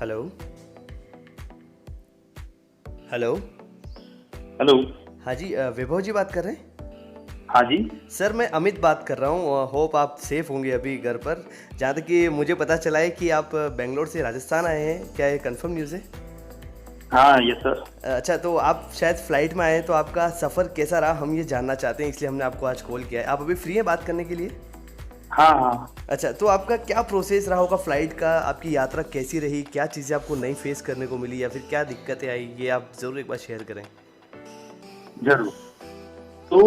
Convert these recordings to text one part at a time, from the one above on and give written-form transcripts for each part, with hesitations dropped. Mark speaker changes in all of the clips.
Speaker 1: Hello. Hello.
Speaker 2: Hello.
Speaker 1: हाँ जी, वैभव जी बात कर रहे हैं?
Speaker 2: हाँ जी।
Speaker 1: सर मैं अमित बात कर रहा हूँ। होप आप सेफ़ होंगे अभी घर पर। जहाँ तक कि मुझे पता चला है कि आप बेंगलोर से राजस्थान आए हैं, क्या ये कंफर्म न्यूज़ है?
Speaker 2: हाँ, यस सर।
Speaker 1: अच्छा, तो आप शायद फ़्लाइट में आए हैं, तो आपका सफ़र कैसा रहा हम ये जानना चाहते हैं, इसलिए हमने आपको आज कॉल किया है। आप अभी फ्री हैं बात करने के लिए?
Speaker 2: हाँ हाँ।
Speaker 1: अच्छा, तो आपका क्या प्रोसेस रहा होगा फ़्लाइट का? आपकी यात्रा कैसी रही? क्या चीज़ें आपको नई फ़ेस करने को मिली या फिर क्या दिक्कतें आई? ये आप ज़रूर एक बार शेयर करें।
Speaker 2: जरूर। तो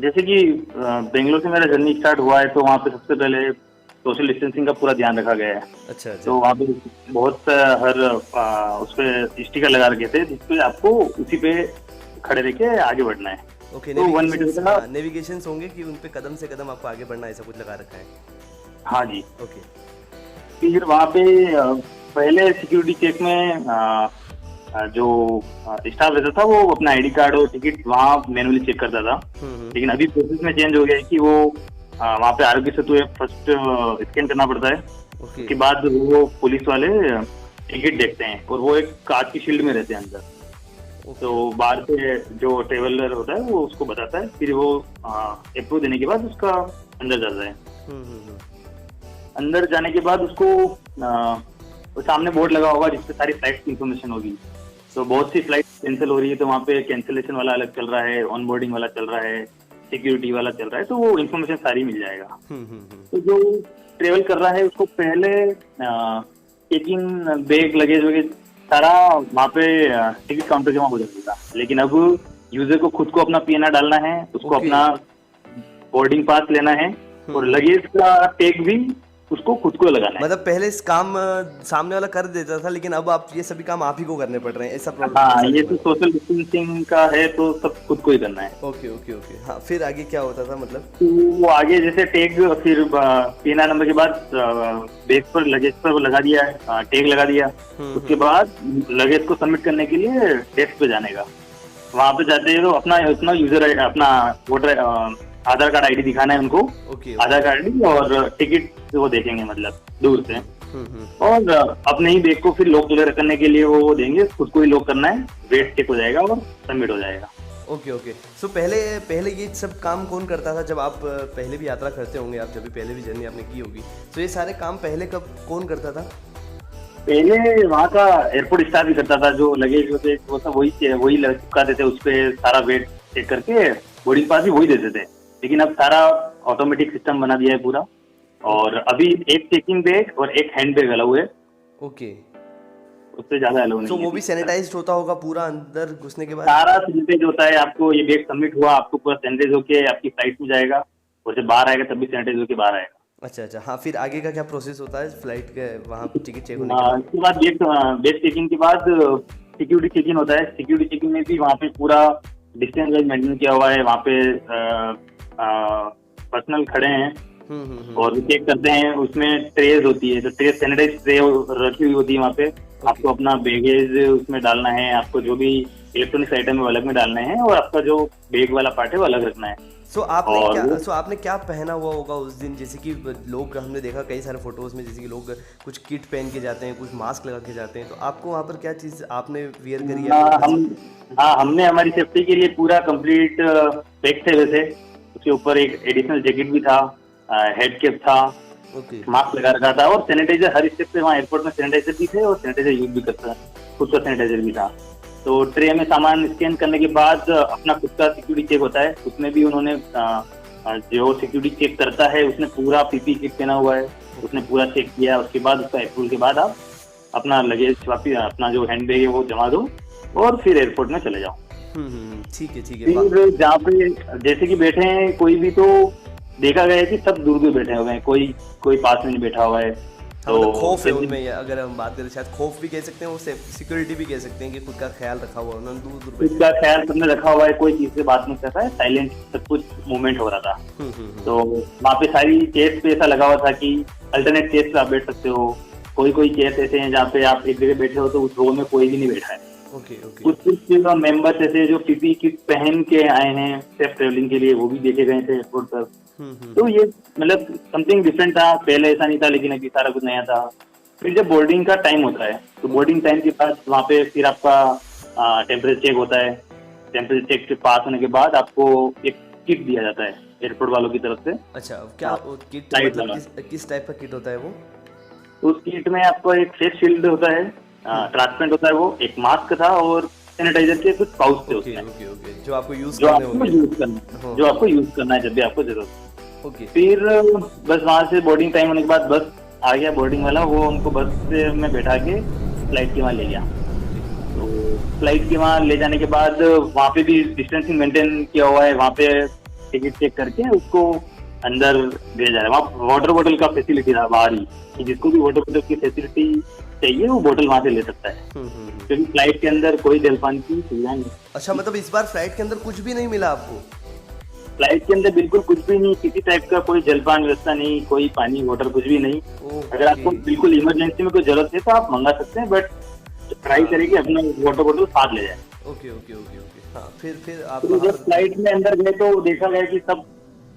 Speaker 2: जैसे कि बेंगलोर से मेरा जर्नी स्टार्ट हुआ है, तो वहाँ पे सबसे पहले सोशल डिस्टेंसिंग का पूरा ध्यान रखा गया है।
Speaker 1: अच्छा, अच्छा।
Speaker 2: तो वहाँ पे बहुत हर उस पे स्टिकर लगा रखे थे, जिसपे आपको उसी पे खड़े रह के आगे बढ़ना है।
Speaker 1: ओके,
Speaker 2: तो 1 मीटर
Speaker 1: नेविगेशंस,
Speaker 2: का।
Speaker 1: हाँ, नेविगेशंस होंगे कि उन पे कदम से कदम आपको आगे बढ़ना है, ऐसा कुछ लगा रखा है।
Speaker 2: हाँ जी।
Speaker 1: ओके।
Speaker 2: फिर वहाँ पे पहले सिक्योरिटी चेक में जो स्टाफ रहता था, वो अपना आईडी कार्ड और टिकट वहाँ मैनुअली चेक करता था।
Speaker 1: हम्म।
Speaker 2: लेकिन अभी प्रोसेस में चेंज हो गया है कि वो वहाँ पे Aarogya Setu app first scan करना पड़ता है।
Speaker 1: ओके।
Speaker 2: उसके बाद वो पुलिस वाले टिकट देखते हैं, और वो एक कांच की शील्ड में रहते हैं अंदर।
Speaker 1: ओके।
Speaker 2: तो बाहर से जो ट्रेवलर होता है वो उसको बताता है, फिर वो अप्रूव देने के बाद उसका अंदर जाता है।
Speaker 1: हम्म।
Speaker 2: अंदर जाने के बाद उसको वो सामने बोर्ड लगा होगा जिसपे सारी फ्लाइट की इन्फॉर्मेशन होगी। तो बहुत सी फ्लाइट कैंसिल हो रही है, तो वहाँ पे कैंसिलेशन वाला अलग चल रहा है, ऑन बोर्डिंग वाला चल रहा है, सिक्योरिटी वाला चल रहा है, तो वो इन्फॉर्मेशन सारी मिल जाएगा।
Speaker 1: हम्म।
Speaker 2: तो जो ट्रेवल कर रहा है उसको पहले चेकिंग, बैग, लगेज वगैरह सारा वहाँ पे टिकट काउंटर जमा हो जाएगा। लेकिन अब यूजर को खुद को अपना पीएनआर डालना है, उसको
Speaker 1: ओके।
Speaker 2: अपना बोर्डिंग पास लेना है, और
Speaker 1: हम्म।
Speaker 2: लगेज का टैग भी उसको खुद को लगाना है।
Speaker 1: मतलब पहले इस काम सामने वाला कर देता था, लेकिन अब आप ये सभी काम आप ही को करने पड़ रहे हैं, ऐसा
Speaker 2: हाँ,
Speaker 1: ऐसा
Speaker 2: ये
Speaker 1: कहना
Speaker 2: तो
Speaker 1: है?
Speaker 2: सोशल डिस्टेंसिंग का है, तो सब खुद को ही करना है।
Speaker 1: Okay, okay, okay. हाँ, फिर आगे क्या होता था मतलब?
Speaker 2: तो वो आगे जैसे टैग, फिर पीएनआर नंबर के बाद बैग पर, लगेज पर वो लगा दिया, टैग लगा दिया। उसके
Speaker 1: हम्म।
Speaker 2: बाद लगेज को सबमिट करने के लिए डेस्क पे जाने का। वहां पे जाते हैं तो अपना अपना यूजर, अपना वोटर आधार कार्ड आईडी दिखाना है उनको।
Speaker 1: ओके,
Speaker 2: आधार
Speaker 1: ओके।
Speaker 2: कार्ड आईडी और टिकट वो देखेंगे, मतलब दूर से।
Speaker 1: हम्म।
Speaker 2: और अपने ही बैग को फिर लॉक वगैरह करने के लिए वो देंगे, खुद को ही लॉक करना है, वेट चेक हो जाएगा और सबमिट हो जाएगा।
Speaker 1: Okay, okay. सो पहले पहले ये सब काम कौन करता था? जब आप पहले भी यात्रा करते होंगे, आप जब भी पहले भी जर्नी आपने की होगी, तो ये सारे काम पहले कब कौन करता था?
Speaker 2: पहले वहाँ का एयरपोर्ट स्टाफ ही करता था, जो लगेज वगैरह वो सब वही वही चिपकाते थे, उस पे सारा वेट चेक करके बोर्डिंग पास भी वही देते थे। लेकिन अब सारा ऑटोमेटिक सिस्टम बना दिया है पूरा। और
Speaker 1: ओके,
Speaker 2: अभी एक चेकिंग बैग और एक हैंड बैग अलाउ है,
Speaker 1: ओके।
Speaker 2: उससे ज्यादा अलाउ
Speaker 1: सो
Speaker 2: नहीं है
Speaker 1: वो भी
Speaker 2: पीछे तक।
Speaker 1: सैनिटाइज्ड होता होगा पूरा अंदर घुसने के बाद?
Speaker 2: सारा सैनिटाइज होता है, आपको ये बैग सबमिट हुआ, आपको पूरा सैनिटाइज होके आपकी फ्लाइट में जाएगा, और जब बाहर आएगा तब भी सैनिटाइज होके बाहर आएगा।
Speaker 1: अच्छा, अच्छा। हाँ, फिर आगे का क्या प्रोसेस होता है फ्लाइट के वहाँ टिकट चेक होने के बाद?
Speaker 2: इसके बाद बेस चेकिंग के बाद सिक्योरिटी चेकिंग होता है। सिक्योरिटी चेकिंग में भी वहाँ पे पूरा डिस्टेंस वाइज मेंटेन किया हुआ है। वहाँ पे पर्सनल खड़े हैं
Speaker 1: हम्म।
Speaker 2: और चेक करते हैं। उसमें ट्रेज होती है, तो ट्रे सैनिटाइज ट्रे रखी हुई होती है वहाँ पे।
Speaker 1: ओके।
Speaker 2: आपको अपना बैगेज उसमें डालना है, आपको जो भी इलेक्ट्रॉनिक्स आइटम है वो अलग में डालना है, और आपका जो बैग वाला पार्ट है वो अलग रखना है। और वो
Speaker 1: सो आपने क्या पहना हुआ होगा उस दिन? जैसे कि लोग, हमने देखा कई सारे फोटोज में, जैसे कि लोग कुछ किट पहन के जाते हैं, कुछ मास्क लगा के जाते हैं, तो आपको वहाँ पर क्या चीज़ आपने वियर करी है अपनी
Speaker 2: हम
Speaker 1: पर्सनल?
Speaker 2: हाँ, हमने हमारी सेफ्टी के लिए पूरा कंप्लीट पैक थे वैसे। उसके ऊपर एक एडिशनल जैकेट भी था, हेड कैप था,
Speaker 1: ओके।
Speaker 2: मास्क लगा रखा था, और सैनिटाइजर हर स्टेप पे वहाँ एयरपोर्ट में सैनिटाइजर भी थे, और सैनिटाइजर यूज भी करता, खुद का सैनिटाइजर भी था। तो ट्रे में सामान स्कैन करने के बाद अपना खुद का सिक्योरिटी चेक होता है। उसमें भी उन्होंने जो सिक्योरिटी चेक करता है उसने पूरा पीपी किट पहना हुआ है, उसने पूरा चेक किया। उसके बाद उसका अप्रूवल के बाद आप अपना लगेज वापिस, अपना जो हैंड बैग है वो जमा दो, और फिर एयरपोर्ट में चले जाओ।
Speaker 1: ठीक है, ठीक है।
Speaker 2: फिर जहाँ पे जैसे कि बैठे हैं कोई भी, तो देखा गया है कि सब दूर दूर बैठे हुए हैं, कोई कोई पास में नहीं बैठा हुआ है।
Speaker 1: हाँ,
Speaker 2: तो
Speaker 1: मतलब खौफ है उनमें, या अगर हम बात करें शायद खौफ भी कह सकते हैं, वो सिक्योरिटी भी कह सकते हैं कि खुद का ख्याल रखा हुआ है उन्होंने, दूर दूर बैठे
Speaker 2: इसका ख्याल सबने रखा हुआ है, कोई चीज से बात नहीं कर रहा है, साइलेंट सब कुछ मूवमेंट हो रहा था।
Speaker 1: हैं।
Speaker 2: तो वहाँ पे सारी चेयर्स पे ऐसा लगा हुआ था कि अल्टरनेट चेयर्स पे आप बैठ सकते हो। कोई कोई चेयर्स ऐसे हैं जहाँ पे आप एक जगह बैठे हो तो उस रो में कोई भी नहीं बैठा है।
Speaker 1: Okay, okay.
Speaker 2: कुछ कुछ मेंबर्स ऐसे जो पीपी किट पहन के आए हैं सेफ ट्रेवलिंग के लिए, वो भी देखे गए थे एयरपोर्ट पर। तो ये मतलब समथिंग डिफरेंट था, पहले ऐसा नहीं था, लेकिन अभी सारा कुछ नया था। फिर जब बोर्डिंग का टाइम होता है तो बोर्डिंग टाइम के बाद वहाँ पे फिर आपका टेम्परेचर चेक होता है। टेम्परेचर चेक के पास होने के बाद आपको एक किट दिया जाता है एयरपोर्ट वालों की तरफ से।
Speaker 1: अच्छा, क्या किट
Speaker 2: फ्लाइट
Speaker 1: मतलब
Speaker 2: वाला।
Speaker 1: किस टाइप का किट होता है वो?
Speaker 2: तो उस किट में आपको एक फेस शील्ड होता है, ट्रांसपेरेंट होता है वो, एक मास्क था और सैनिटाइजर के कुछ पाउच थे
Speaker 1: ओके
Speaker 2: उसमें,
Speaker 1: ओके ओके, जो आपको यूज
Speaker 2: जो
Speaker 1: करने
Speaker 2: आपको
Speaker 1: होंगे।
Speaker 2: यूज करना
Speaker 1: हाँ,
Speaker 2: जो आपको यूज करना है जब भी आपको जरूरत हो।
Speaker 1: ओके।
Speaker 2: फिर बस वहां से बोर्डिंग टाइम होने के बाद बस आ गया बोर्डिंग वाला, वो उनको बस से में बैठा के फ्लाइट के वहाँ ले गया। तो फ्लाइट के वहाँ ले जाने के बाद वहाँ पे भी डिस्टेंसिंग मेंटेन किया हुआ है, वहाँ पे टिकट चेक करके उसको अंदर भेजा जा रहा है। वहाँ वाटर बोतल का फैसिलिटी था बाहर ही, कि जिसको भी वाटर बोतल की फैसिलिटी चाहिए वो बोतल वहाँ से ले सकता है, क्योंकि फ्लाइट के अंदर कोई जलपान की सुविधा नहीं।
Speaker 1: अच्छा, मतलब इस बार फ्लाइट के अंदर कुछ भी नहीं मिला आपको?
Speaker 2: फ्लाइट के अंदर बिल्कुल कुछ भी नहीं, किसी टाइप का कोई जलपान व्यवस्था नहीं, कोई पानी वाटर कुछ भी नहीं। अगर आपको बिल्कुल इमरजेंसी में कोई जरूरत है तो आप मंगा सकते हैं, बट ट्राई करें कि अपना वाटर बोतल साथ ले जाए।
Speaker 1: ओके ओके ओके ओके, हाँ। फिर आप
Speaker 2: तो जब फ्लाइट में अंदर गए तो देखा गया कि सब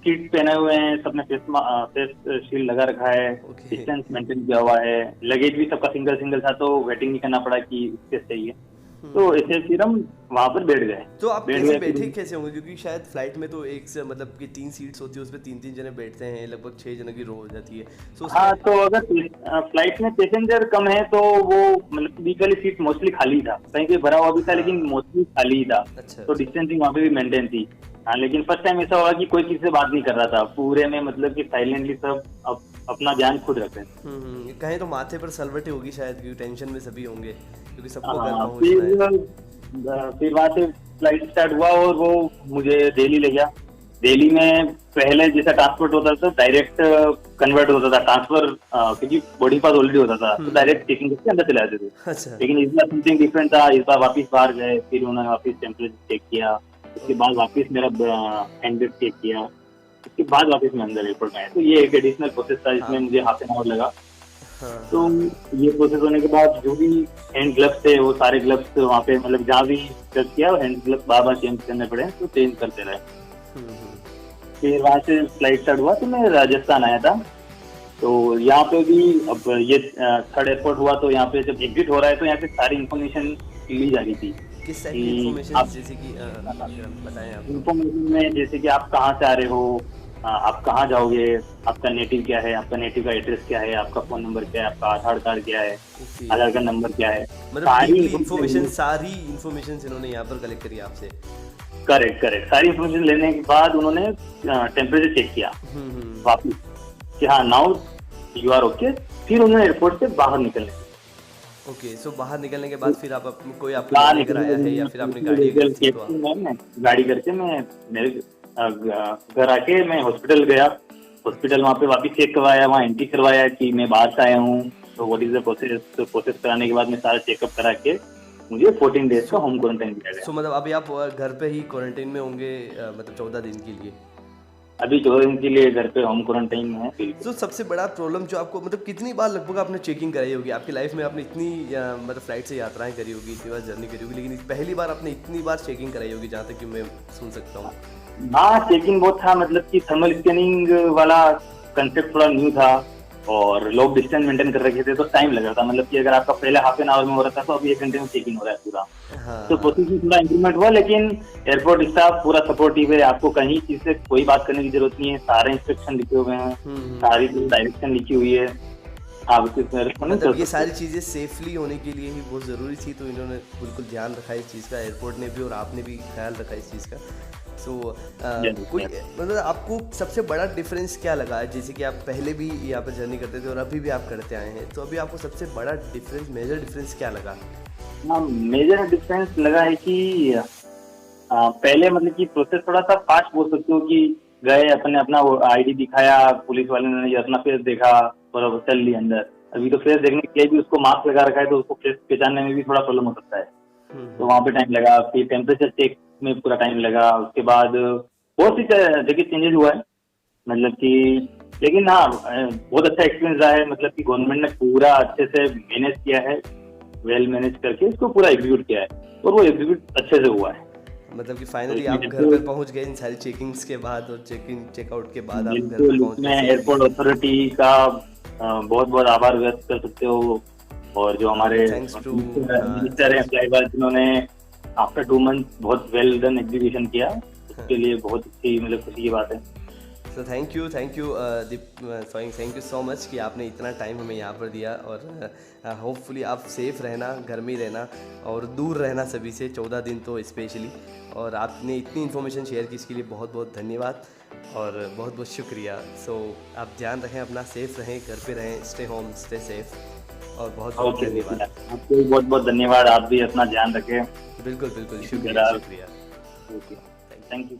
Speaker 2: किट पहने हुए हैं, सबने फेस शील्ड लगा रखा है,
Speaker 1: ओके।
Speaker 2: डिस्टेंस मेंटेन किया हुआ है, लगेज भी सबका सिंगल सिंगल था, तो वेटिंग नहीं करना पड़ा कि स्पेस चाहिए। तो ऐसे फिर हम वहां पर बैठ गए।
Speaker 1: तो आप
Speaker 2: बैठ
Speaker 1: कैसे
Speaker 2: गए
Speaker 1: बैठे
Speaker 2: फिर-
Speaker 1: कैसे होंगे, क्योंकि शायद फ्लाइट में तो एक से मतलब कि 3 सीट्स होती है, उसमें 3 जने बैठते हैं, लगभग 6 जने की रो हो जाती है। सो
Speaker 2: हाँ, तो अगर फ्लाइट में पैसेंजर कम है तो वो मतलब बीच वाली सीट मोस्टली खाली था, कहीं कहीं भरा हुआ भी था, लेकिन मोस्टली खाली ही था।
Speaker 1: अच्छा,
Speaker 2: तो डिस्टेंसिंग वहाँ पे भी मेंटेन थी। हाँ, लेकिन फर्स्ट टाइम ऐसा हुआ कि कोई किसी से बात नहीं कर रहा था पूरे में, मतलब कि साइलेंटली सब अपना ध्यान खुद रख रहे हैं।
Speaker 1: कहें तो माथे पर सलवटें होगी शायद, क्योंकि टेंशन में सभी होंगे, क्योंकि सबको घर
Speaker 2: हाँ,
Speaker 1: पहुंचना है।
Speaker 2: फिर वहाँ से फ्लाइट स्टार्ट हुआ और वो मुझे दिल्ली ले गया। दिल्ली में पहले जैसा ट्रांसपोर्ट होता था डायरेक्ट कन्वर्ट होता था ट्रांसफर, क्योंकि बोर्डिंग पास ऑलरेडी होता था, तो डायरेक्ट चेकिंग करके अंदर चले जाते थे।
Speaker 1: अच्छा,
Speaker 2: लेकिन इस बार समथिंग डिफरेंट था, इस बार वापस बाहर गए, फिर उन्होंने वापस टेम्परेचर चेक किया, उसके बाद वापस मेरा हैंड चेक किया, उसके बाद वापस मैं अंदर एयरपोर्ट में आया। तो ये एक एडिशनल प्रोसेस था जिसमें मुझे हाफ एन आवर लगा।
Speaker 1: हाँ,
Speaker 2: तो ये प्रोसेस होने के बाद जो भी हैंड ग्लव्स थे वो सारे ग्लव्स वहाँ पे मतलब जहाँ भी टच किया हैंड ग्लव्स बार बार चेंज करने पड़े, तो चेंज करते रहे। फिर वहाँ से फ्लाइट स्टार्ट हुआ तो मैं राजस्थान आया था। तो यहाँ पे भी अब ये थर्ड एयरपोर्ट हुआ, तो यहाँ पे जब एग्जिट हो रहा है तो यहाँ पे सारी इन्फॉर्मेशन ली जा रही थी।
Speaker 1: किस टाइप की इन्फॉर्मेशन, जैसे कि बताएं आप।
Speaker 2: इन्फॉर्मेशन में जैसे कि आप कहाँ से आ रहे हो, आप कहाँ जाओगे, आपका नेटिव क्या है, आपका नेटिव का एड्रेस क्या है, आपका फोन नंबर क्या है, आपका आधार कार्ड क्या है, आधार कार्ड नंबर क्या है,
Speaker 1: मतलब इन्फॉर्मेशन, सारी इन्फॉर्मेशन इन्होंने यहाँ पर कलेक्ट करी आपसे।
Speaker 2: करेक्ट करेक्ट, सारी इन्फॉर्मेशन लेने के बाद उन्होंने टेम्परेचर चेक किया वापिस कि हाँ नाउ यू आर ओके। फिर उन्होंने एयरपोर्ट से बाहर निकलने।
Speaker 1: ओके, सो बाहर निकलने के बाद फिर आप कोई आपको लेकर आया है या फिर आपने गाड़ी की थी?
Speaker 2: मैं गाड़ी करके मैं मेरे घर आके मैं हॉस्पिटल गया। हॉस्पिटल वहाँ पे वापस चेक करवाया, वहाँ एंट्री करवाया कि मैं बाहर से आया हूँ, तो व्हाट इज द प्रोसेस। तो प्रोसेस कराने के बाद मैं सारा चेकअप करा के मुझे 14 डेज का होम क्वारंटाइन दिया गया।
Speaker 1: सो मतलब अभी आप घर पे ही क्वारंटाइन में होंगे, मतलब 14 दिन के लिए?
Speaker 2: अभी 14 दिन के लिए घर पे होम क्वारंटाइन में है।
Speaker 1: तो सबसे बड़ा प्रॉब्लम जो आपको, मतलब कितनी बार लगभग आपने चेकिंग कराई होगी आपकी लाइफ में? आपने इतनी मतलब फ्लाइट से यात्राएं करी होगी, इतनी बार जर्नी करी होगी, लेकिन पहली बार आपने इतनी बार चेकिंग कराई होगी जहाँ तक कि मैं सुन सकता हूँ।
Speaker 2: हाँ, चेकिंग बहुत था, मतलब कि थर्मल स्कैनिंग वाला कंसेप्ट थोड़ा न्यू था और लोग डिस्टेंस मेंटेन कर रखे थे, तो टाइम लग रहा था। मतलब कि अगर आपका पहले हाफ एन आवर में हो रहा था तो अभी 1 घंटे में चेकिंग हो रहा है पूरा।
Speaker 1: हाँ,
Speaker 2: तो प्रोसेस में थोड़ा इंप्रूवमेंट हुआ, लेकिन एयरपोर्ट स्टाफ पूरा सपोर्टिव है, आपको कहीं चीज से कोई बात करने की जरूरत नहीं है, सारे इंस्ट्रक्शन लिखे हुए हैं, सारी डायरेक्शन लिखी हुई है, आप
Speaker 1: मतलब ये सारी चीज़ें सेफली होने के लिए ही बहुत ज़रूरी थी, तो इन्होंने बिल्कुल ध्यान रखा इस चीज़ का, एयरपोर्ट ने भी और आपने भी ख्याल रखा इस चीज़ का। सो कोई मतलब आपको सबसे बड़ा डिफरेंस क्या लगा, जैसे कि आप पहले भी यहाँ पर जर्नी करते थे और अभी भी आप करते आए हैं, तो अभी आपको सबसे बड़ा डिफरेंस, मेजर डिफरेंस क्या लगा?
Speaker 2: हाँ, मेजर डिफरेंस लगा है कि पहले मतलब कि प्रोसेस थोड़ा सा फास्ट बोल सकते हो कि गए अपने अपना आईडी दिखाया, पुलिस वाले ने अपना फेस देखा और चल लिया अंदर। अभी तो फेस देखने के लिए भी उसको मास्क लगा रखा है, तो उसको फेस पहचानने में भी थोड़ा प्रॉब्लम हो सकता है, तो वहाँ पे टाइम लगा। फिर टेम्परेचर चेक में पूरा टाइम लगा। उसके बाद बहुत सी जगह चेंजेस हुआ है, मतलब कि लेकिन हाँ बहुत अच्छा एक्सपीरियंस रहा है। मतलब कि गवर्नमेंट ने पूरा अच्छे से मैनेज किया है, वेल मैनेज करके इसको पूरा एग्जीक्यूट किया है और वो एग्जीक्यूट अच्छे से हुआ है।
Speaker 1: मतलब कि फाइनली आप घर पर पहुंच गए इन सारी चेकिंग्स के बाद और चेक इन चेकआउट के बाद आप घर पर पहुंच गए।
Speaker 2: एयरपोर्ट अथॉरिटी का बहुत बहुत आभार व्यक्त कर सकते हो। और जो हमारे
Speaker 1: थैंक्स टू
Speaker 2: मिनिस्टर हैं फ्लाईबाज, जिन्होंने आफ्टर 2 मंथ बहुत वेल डन एग्जीक्यूशन किया, उसके लिए बहुत अच्छी मतलब खुशी की बात है।
Speaker 1: So thank you thank you so much कि आपने इतना टाइम हमें यहाँ पर दिया। और होपफुली आप सेफ रहना, घर में ही रहना और दूर रहना सभी से, 14 दिन तो स्पेशली। और आपने इतनी इन्फॉर्मेशन शेयर की, इसके लिए बहुत बहुत धन्यवाद और बहुत बहुत शुक्रिया। सो आप ध्यान रखें अपना, सेफ रहें, घर पे रहें, स्टे होम, स्टे सेफ, और बहुत बहुत
Speaker 2: ओके,
Speaker 1: धन्यवाद।
Speaker 2: आपको भी बहुत बहुत धन्यवाद। आप भी अपना ध्यान रखें।
Speaker 1: बिल्कुल बिल्कुल, शुक्रिया शुक्रिया।
Speaker 2: Okay, thank you.